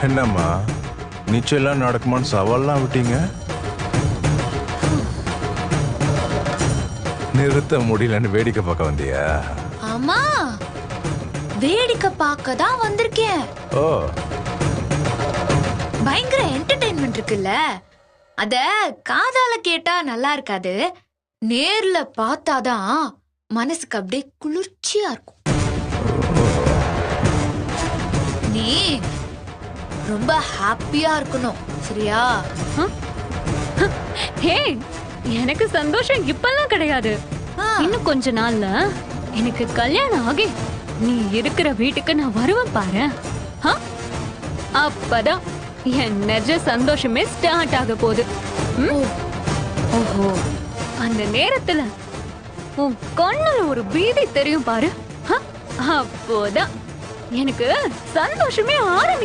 என்னம்மா நிச்சயம் நடக்குமான்னு சவால்லாம் விட்டீங்க, நிறுத்த முடியலன்னு வேடிக்கை பார்க்க வந்தியா? ஆமா, வேடிக்கை பார்க்க தான் வந்திருக்கேன். ஓ, பயங்கர என்டர்டெயின்மெண்ட் இருக்குல்ல, அத காதால கேட்டா நல்லா இருக்காது, நேர்ல பார்த்தாதான் மனசுக்கு அப்படியே குளிர்ச்சியா இருக்கும். நீ ரொம்ப ஹாப்பியா இருக்கணும், சரியா? ஹே, எனக்கு சந்தோஷம் இப்பெல்லாம் கிடையாது. இன்னும் கொஞ்ச நாள்ல எனக்கு கல்யாணம் ஆகி நீ இருக்கிற வீட்டுக்கு நான் வருவேன் பாரு. அப்பதான் என் நிஜ சந்தோஷமே ஸ்டார்ட் ஆக போகுது. ஓஹோ, அந்த நேரத்துல உன் கண்ணுல ஒரு பீதி தெரியும் பாரு. அப்போதான் எனக்கு சந்தோஷமே ஆரம்பி